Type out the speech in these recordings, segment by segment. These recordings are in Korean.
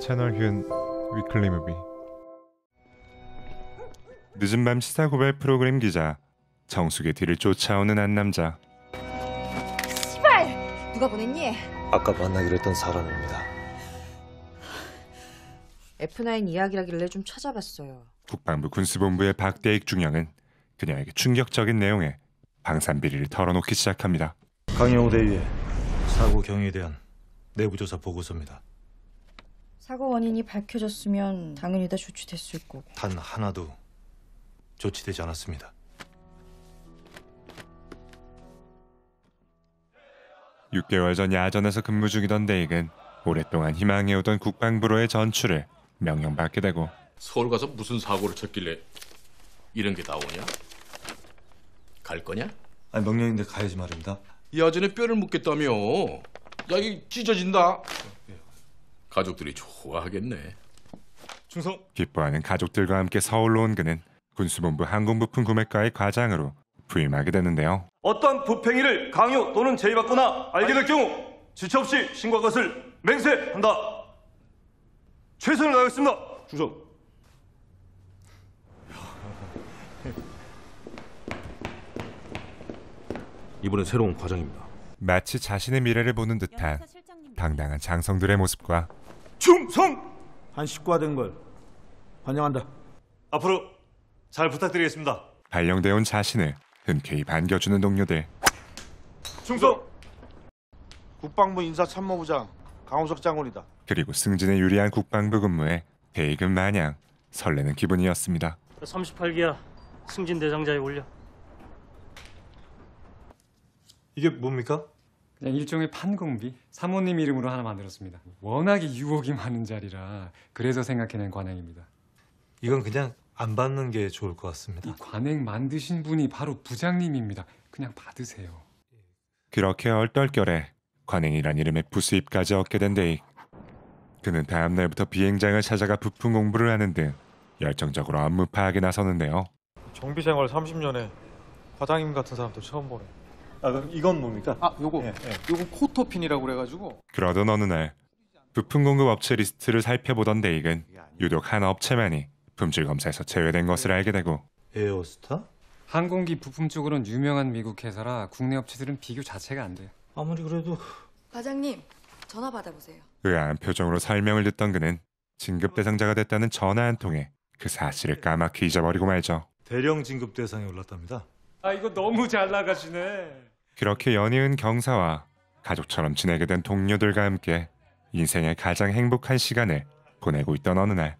채널 휴은 위클리 무비. 늦은 밤 시사 고발 프로그램 기자 정숙의 뒤를 쫓아오는 한 남자. 시발! 누가 보냈니? 아까 만나기로 했던 사람입니다. F9 이야기라길래 좀 찾아봤어요. 국방부 군수본부의 박대익 중령은 그녀에게 충격적인 내용의 방산비리를 털어놓기 시작합니다. 강영호 대위의 사고 경위에 대한 내부조사 보고서입니다. 사고 원인이 밝혀졌으면 당연히 다 조치됐을 거고. 단 하나도 조치되지 않았습니다. 6개월 전 야전에서 근무 중이던 대익은 오랫동안 희망해오던 국방부로의 전출을 명령받게 되고, 서울 가서 무슨 사고를 쳤길래 이런 게 나오냐? 갈 거냐? 아니 명령인데 가야지 말입니다. 야전에 뼈를 묻겠다며. 야, 이게 찢어진다. 가족들이 좋아하겠네. 충성! 기뻐하는 가족들과 함께 서울로 온 그는 군수본부 항공부품 구매과의 과장으로 부임하게 되는데요. 어떠한 부팽이를 강요 또는 제의받거나 알게 될 경우 지체 없이 신고할 것을 맹세한다. 최선을 다하겠습니다. 충성. 이번엔 새로운 과장입니다. 마치 자신의 미래를 보는 듯한 당당한 장성들의 모습과 충성! 한 식구가 된 걸 환영한다. 앞으로 잘 부탁드리겠습니다. 발령돼 온 자신을 흔쾌히 반겨주는 동료들. 충성! 국방부 인사참모부장 강호석 장군이다. 그리고 승진에 유리한 국방부 근무에 대익은 마냥 설레는 기분이었습니다. 38기야. 승진 대상자에 올려. 이게 뭡니까? 그냥 일종의 판공비. 사모님 이름으로 하나 만들었습니다. 워낙에 유혹이 많은 자리라 그래서 생각해낸 관행입니다. 이건 그냥 안 받는 게 좋을 것 같습니다. 이 관행 만드신 분이 바로 부장님입니다. 그냥 받으세요. 그렇게 얼떨결에 관행이란 이름의 부수입까지 얻게 된 대익. 그는 다음 날부터 비행장을 찾아가 부품 공부를 하는 등 열정적으로 업무 파악에 나서는데요. 정비 생활 30년에 과장님 같은 사람도 처음 보네. 아 그럼 이건 뭡니까? 요거 코토핀이라고 그래가지고. 그러던 어느 날 부품 공급 업체 리스트를 살펴보던 대익은 유독 한 업체만이 품질 검사에서 제외된 것을 알게 되고, 에어스타? 항공기 부품 쪽으로는 유명한 미국 회사라 국내 업체들은 비교 자체가 안 돼요. 아무리 그래도 과장님, 전화 받아보세요. 의아한 표정으로 설명을 듣던 그는 진급 대상자가 됐다는 전화 한 통에 그 사실을 까맣게 잊어버리고 말죠. 대령 진급 대상에 올랐답니다. 아 이거 너무 잘 나가시네. 그렇게 연이은 경사와 가족처럼 지내게 된 동료들과 함께 인생의 가장 행복한 시간을 보내고 있던 어느 날,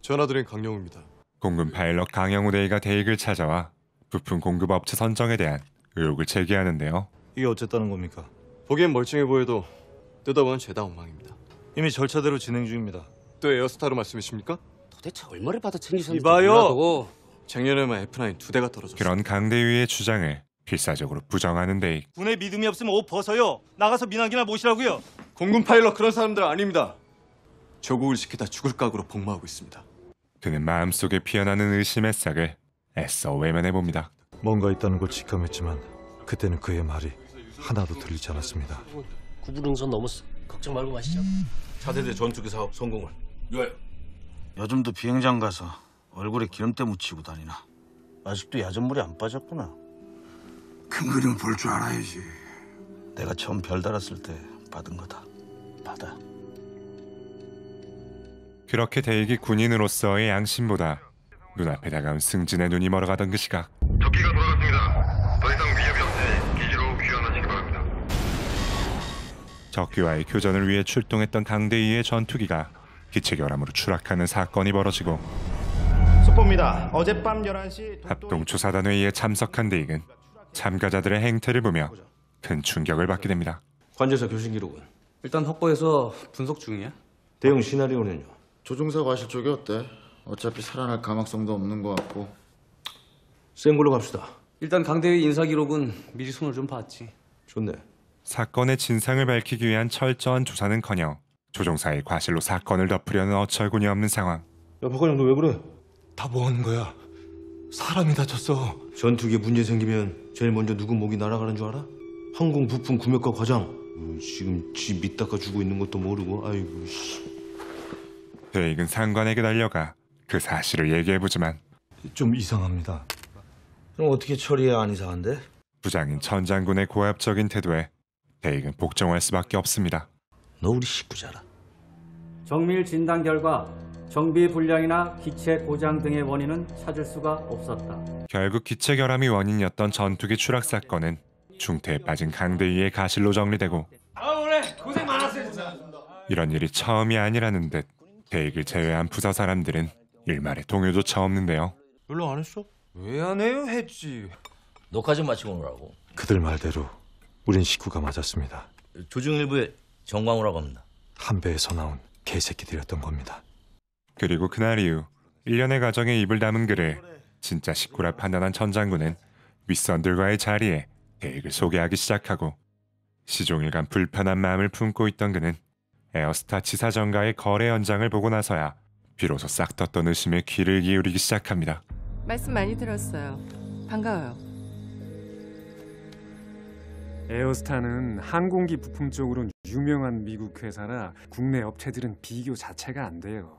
전화드린 강영우입니다. 공군 파일럿 강영우 대위가 대익을 찾아와 부품 공급 업체 선정에 대한 의혹을 제기하는데요. 이게 어쨌다는 겁니까? 보기엔 멀쩡해 보여도 뜯어보면 죄다 엉망입니다. 이미 절차대로 진행 중입니다. 또 에어스타로 말씀이십니까? 도대체 얼마를 받아 챙기셨는지 이봐요! 몰라도. 작년에만 F9 2대가 떨어졌어요. 그런 강 대위의 주장을 필사적으로 부정하는 대익. 군에 믿음이 없으면 옷 벗어요. 나가서 민항기나 모시라고요. 공군 파일럿 그런 사람들 아닙니다. 조국을 지키다 죽을 각오로 복무하고 있습니다. 그는 마음속에 피어나는 의심의 싹을 애써 외면해봅니다. 뭔가 있다는 걸 직감했지만 그때는 그의 말이 하나도 들리지 않았습니다. 구부릉선 넘었어. 걱정 말고 마시죠. 차세대 전투기 사업 성공을 위하여. 요즘도 비행장 가서 얼굴에 기름때 묻히고 다니나. 아직도 야전물이 안 빠졌구나. 큰 그림 볼 줄 알아야지. 내가 처음 별 달았을 때 받은 거다. 받아. 그렇게 대익이 군인으로서의 양심보다 눈앞에 다가온 승진의 눈이 멀어가던 그 시각, 적기가 돌아갔습니다. 더 이상 위협이 없으니 기지로 귀환하시기 바랍니다. 적기와의 교전을 위해 출동했던 강대위의 전투기가 기체결함으로 추락하는 사건이 벌어지고, 속보입니다. 어젯밤 11시 합동조사단회의에 참석한 대익은 참가자들의 행태를 보며 큰 충격을 받게 됩니다. 관제사 교신 기록은? 일단 확보해서 분석 중이야. 대응 시나리오는요? 조종사가 하실 쪽이 어때? 어차피 살아날 가망성도 없는 것 같고. 센 걸로 갑시다. 일단 강대위 인사 기록은 미리 손을 좀 봤지. 좋네. 사건의 진상을 밝히기 위한 철저한 조사는커녕 조종사의 과실로 사건을 덮으려는 어처구니 없는 상황. 야 박관영 너 왜 그래? 다 뭐 하는 거야? 사람이 다쳤어. 전투기에 문제 생기면 제일 먼저 누구 목이 날아가는 줄 알아? 항공 부품 구매과 과장. 지금 지 밑 닦아주고 있는 것도 모르고. 아이고 씨. 대익은 상관에게 달려가 그 사실을 얘기해보지만 좀 이상합니다. 그럼 어떻게 처리해? 안 이상한데? 부장인 천 장군의 고압적인 태도에 대익은 복종할 수밖에 없습니다. 너 우리 식구잖아. 정밀 진단 결과 정비 불량이나 기체 고장 등의 원인은 찾을 수가 없었다. 결국 기체 결함이 원인이었던 전투기 추락 사건은 중태에 빠진 강대위의 가실로 정리되고 그래 고생 많았어요 진짜. 이런 일이 처음이 아니라는 듯 대익을 제외한 부서 사람들은 일말의 동요조차 없는데요. 연락 안 했어? 왜 안 해요? 했지. 녹화 좀 마치고 오라고. 그들 말대로 우린 식구가 맞았습니다. 조중일부의 정광우라고 합니다. 한 배에서 나온 개새끼들이었던 겁니다. 그리고 그날 이후 1년의 가정에 입을 담은 그를 진짜 식구라 판단한 천 장군은 윗선들과의 자리에 대익을 소개하기 시작하고 시종일관 불편한 마음을 품고 있던 그는 에어스타 지사정가의 거래 현장을 보고 나서야 비로소 싹 떴던 의심에 귀를 기울이기 시작합니다. 말씀 많이 들었어요. 반가워요. 에어스타는 항공기 부품 쪽으로는 유명한 미국 회사라 국내 업체들은 비교 자체가 안 돼요.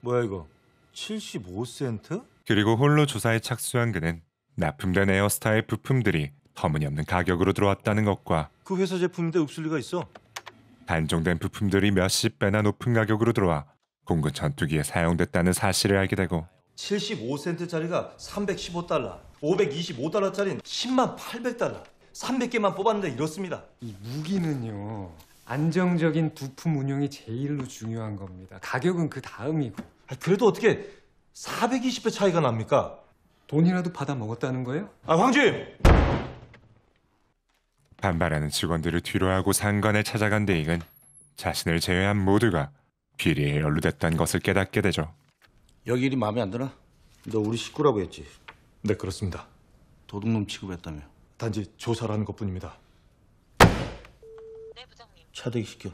뭐야 이거? 75센트? 그리고 홀로 조사에 착수한 그는 납품된 에어스타의 부품들이 터무니없는 가격으로 들어왔다는 것과 그 회사 제품인데 없을 리가 있어. 단종된 부품들이 몇십 배나 높은 가격으로 들어와 공군 전투기에 사용됐다는 사실을 알게 되고 75센트짜리가 315달러, 525달러짜리는 10만 800달러, 300개만 뽑았는데 이렇습니다. 이 무기는요, 안정적인 부품 운용이 제일로 중요한 겁니다. 가격은 그 다음이고. 그래도 어떻게 420배 차이가 납니까? 돈이라도 받아 먹었다는 거예요? 황주임! 반발하는 직원들을 뒤로하고 상관을 찾아간 대익은 자신을 제외한 모두가 비리에 연루됐다는 것을 깨닫게 되죠. 여기 일이 마음에 안 드나? 너 우리 식구라고 했지? 네, 그렇습니다. 도둑놈 취급했다며. 단지 조사라는 것뿐입니다. 차대기 시켜.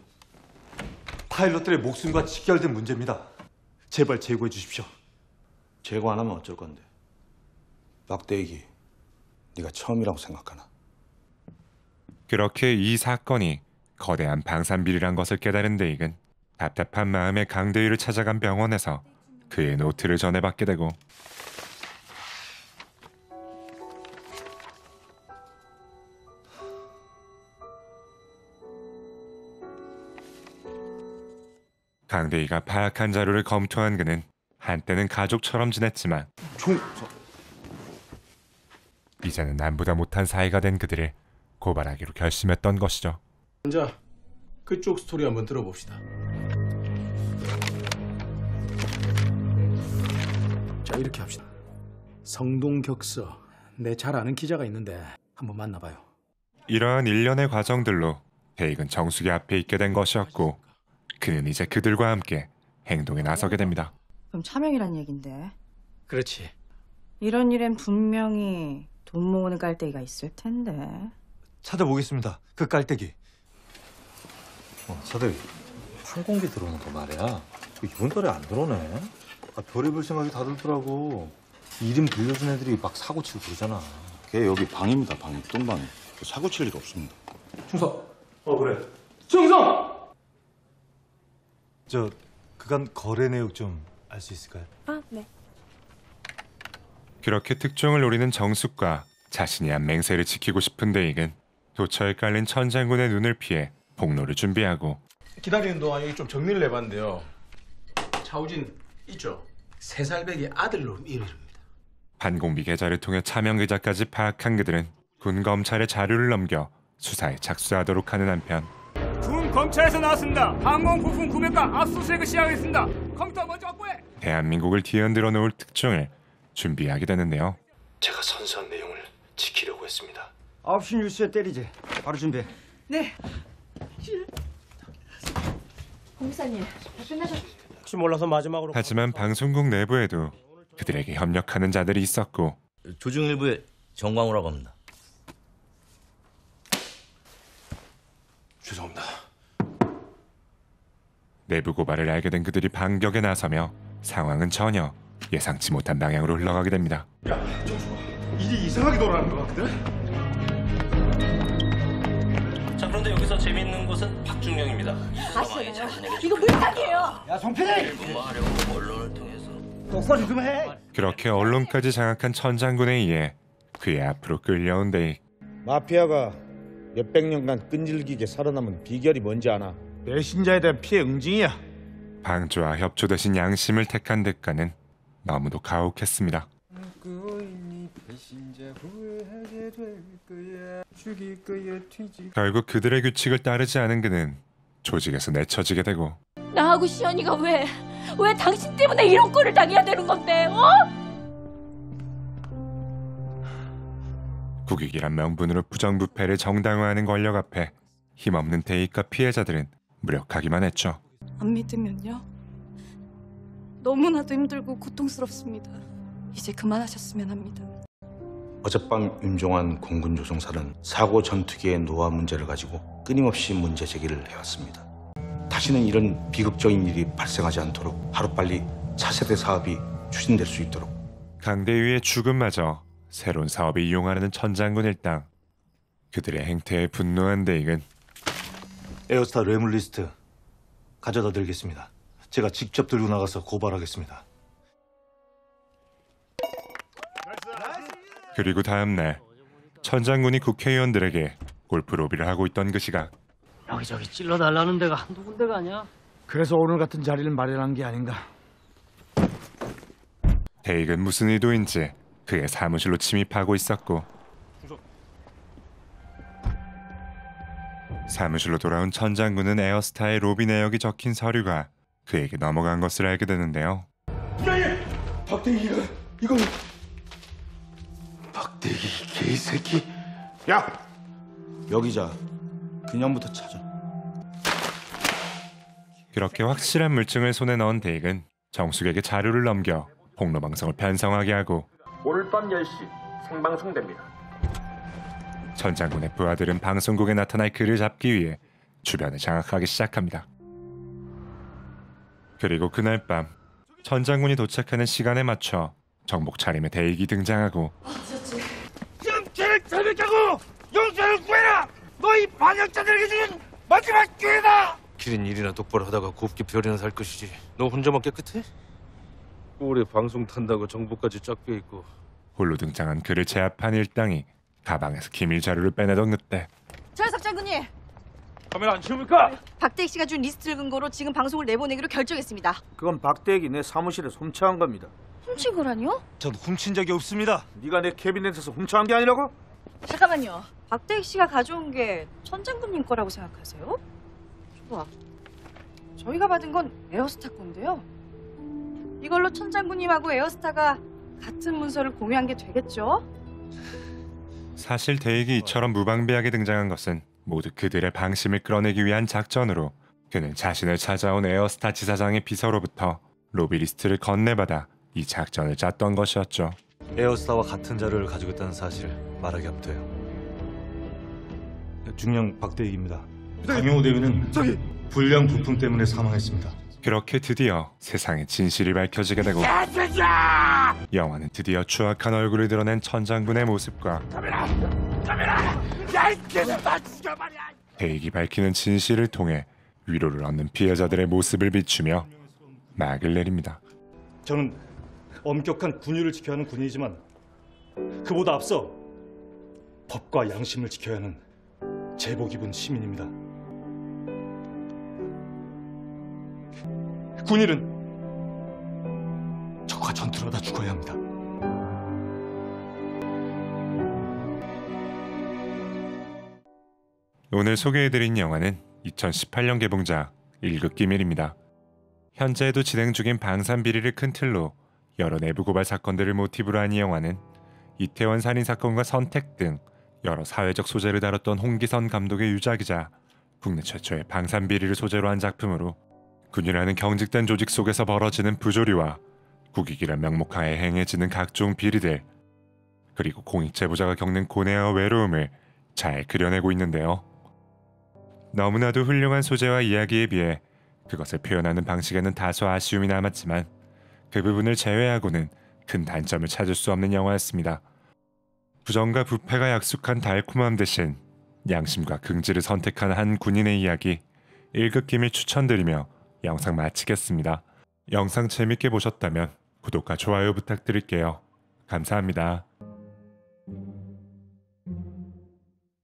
파일럿들의 목숨과 직결된 문제입니다. 제발 제거해 주십시오. 제거 안 하면 어쩔 건데? 박대기, 네가 처음이라고 생각하나? 그렇게 이 사건이 거대한 방산비리란 것을 깨달은 대익은 답답한 마음에 강대위를 찾아간 병원에서 그의 노트를 전해받게 되고 강대위가 파악한 자료를 검토한 그는 한때는 가족처럼 지냈지만 이제는 남보다 못한 사이가 된 그들을 고발하기로 결심했던 것이죠. 자, 그쪽 스토리 한번 들어봅시다. 자, 이렇게 합시다. 성동격서, 내 잘 아는 기자가 있는데 한번 만나봐요. 이러한 일련의 과정들로 대익은 정수기 앞에 있게 된 것이었고 그는 이제 그들과 함께 행동에 나서게 됩니다. 그럼 차명이란 얘긴데. 그렇지. 이런 일엔 분명히 돈 모으는 깔때기가 있을 텐데. 찾아보겠습니다. 그 깔때기. 사대위, 항공기 들어오는 거 말이야. 이번 달에 안 들어오네. 별의별 생각이 다 들더라고. 이름 들려준 애들이 막 사고 치고 그러잖아. 걔 여기 방입니다, 방이. 똥방이. 사고 칠 일 없습니다. 충성. 그래. 충성! 저 그간 거래 내역 좀 알 수 있을까요? 아, 네. 그렇게 특종을 노리는 정숙과 자신이 한 맹세를 지키고 싶은 대익은 도처에 깔린 천 장군의 눈을 피해 폭로를 준비하고 기다리는 동안 여기 좀 정리를 해봤는데요. 차우진 있죠? 3살배기 아들로 이름입니다. 판공비 계좌를 통해 차명 계좌까지 파악한 그들은 군 검찰에 자료를 넘겨 수사에 착수하도록 하는 한편 군 검찰에서 나왔습니다. 항공 부품 구매가 압수수색을 시작하겠습니다. 컴퓨터 먼저 확보해. 대한민국을 뒤흔들어 놓을 특종을 준비하게 되는데요. 제가 선서한 내용을 지키려고 했습니다. 9시 뉴스에 때리지. 바로 준비해. 네. 공사님, 끝나셨... 혹시 몰라서 마지막으로. 하지만 방송국 내부에도 그들에게 협력하는 자들이 있었고 조중일부의 정광우라고 합니다. 죄송합니다. 내부 고발을 알게 된 그들이 반격에 나서며 상황은 전혀 예상치 못한 방향으로 흘러가게 됩니다. 야, 일이 이상하게 돌아가는 것 같거든? 자, 그런데 여기서 재밌는 것은 박중령입니다. 아시잖아요. 이거 물타기예요. 야, 송필이! 공부하려고 언론을 통해서 똑바로 좀 해. 그렇게 언론까지 장악한 천 장군에 의해 그의 앞으로 끌려온 데익. 마피아가 몇백 년간 끈질기게 살아남은 비결이 뭔지 아나? 배신자에 대한 피해 응징이야. 방조와 협조 대신 양심을 택한 대가는 너무도 가혹했습니다. 결국 그들의 규칙을 따르지 않은 그는 조직에서 내쳐지게 되고 나하고 시연이가 왜 당신 때문에 이런 꼴을 당해야 되는 건데? 국익이란 명분으로 부정부패를 정당화하는 권력 앞에 힘없는 대익과 피해자들은 무력하기만 했죠. 안 믿으면요? 너무나도 힘들고 고통스럽습니다. 이제 그만하셨으면 합니다. 어젯밤 임종한 공군 조종사는 사고 전투기의 노화 문제를 가지고 끊임없이 문제 제기를 해왔습니다. 다시는 이런 비극적인 일이 발생하지 않도록 하루빨리 차세대 사업이 추진될 수 있도록. 강대위의 죽음마저 새로운 사업에 이용하려는 천장군 일당. 그들의 행태에 분노한 대익은 에어스타 뇌물리스트 가져다 드리겠습니다. 제가 직접 들고 나가서 고발하겠습니다. 그리고 다음 날 천장군이 국회의원들에게 골프 로비를 하고 있던 그 시각 여기저기 찔러달라는 데가 한두 군데가 아니야. 그래서 오늘 같은 자리를 마련한 게 아닌가. 대익은 무슨 의도인지 그의 사무실로 침입하고 있었고 사무실로 돌아온 천장군은 에어스타의 로비 내역이 적힌 서류가 그에게 넘어간 것을 알게 되는데요. 박대기 이거 박대기 개새끼. 야 여기자. 그년부터 찾아. 그렇게 확실한 물증을 손에 넣은 대익은 정숙에게 자료를 넘겨 폭로 방송을 편성하게 하고 오늘 밤 10시 생방송됩니다. 천장군의 부하들은 방송국에 나타날 그를 잡기 위해 주변을 장악하기 시작합니다. 그리고 그날 밤 천장군이 도착하는 시간에 맞춰 정복 차림의 대익이 등장하고 영체를 철벽하고 용서를 구해라! 너희 반역자들에게 주는 마지막 기회다! 길은 일이나 똑바로 하다가 곱게 별이나 살 것이지. 너 혼자만 깨끗해? 올해 방송 탄다고 정보까지 쫙 빼있고. 홀로 등장한 그를 제압한 일당이 가방에서 기밀 자료를 빼내던 그때 전석 장군님, 카메라 안 치웁니까? 박대익 씨가 준 리스트를 근거로 지금 방송을 내보내기로 결정했습니다. 그건 박대기 내 사무실에 훔쳐한 겁니다. 훔친 거라니요? 전 훔친 적이 없습니다. 네가 내 캐비넷에서 훔쳐한 게 아니라고? 잠깐만요. 박대익 씨가 가져온 게 천 장군님 거라고 생각하세요? 좋아. 저희가 받은 건 에어스타 건데요. 이걸로 천 장군님하고 에어스타가 같은 문서를 공유한 게 되겠죠? 사실 대익이 이처럼 무방비하게 등장한 것은 모두 그들의 방심을 끌어내기 위한 작전으로 그는 자신을 찾아온 에어스타 지사장의 비서로부터 로비 리스트를 건네받아 이 작전을 짰던 것이었죠. 에어스타와 같은 자료를 가지고 있다는 사실을 말하기 앞둬요. 중령 박대익입니다. 강용호 대위는 불량 부품 때문에 사망했습니다. 그렇게 드디어 세상의 진실이 밝혀지게 되고 영화는 드디어 추악한 얼굴을 드러낸 천장군의 모습과 야, 이 개새끼야, 죽여버려! 대익이 밝히는 진실을 통해 위로를 얻는 피해자들의 모습을 비추며 막을 내립니다. 저는 엄격한 군율을 지켜야 하는 군인이지만 그보다 앞서 법과 양심을 지켜야 하는 제복 입은 시민입니다. 군인은 적과 전투로 다 죽어야 합니다. 오늘 소개해드린 영화는 2018년 개봉작 1급 기밀입니다. 현재에도 진행 중인 방산 비리를 큰 틀로 여러 내부 고발 사건들을 모티브로 한 이 영화는 이태원 살인사건과 선택 등 여러 사회적 소재를 다뤘던 홍기선 감독의 유작이자 국내 최초의 방산 비리를 소재로 한 작품으로 군이라는 경직된 조직 속에서 벌어지는 부조리와 국익이란 명목하에 행해지는 각종 비리들 그리고 공익 제보자가 겪는 고뇌와 외로움을 잘 그려내고 있는데요. 너무나도 훌륭한 소재와 이야기에 비해 그것을 표현하는 방식에는 다소 아쉬움이 남았지만 그 부분을 제외하고는 큰 단점을 찾을 수 없는 영화였습니다. 부정과 부패가 약속한 달콤함 대신 양심과 긍지를 선택한 한 군인의 이야기 1급 기밀 추천드리며 영상 마치겠습니다. 영상 재밌게 보셨다면 구독과 좋아요 부탁드릴게요. 감사합니다.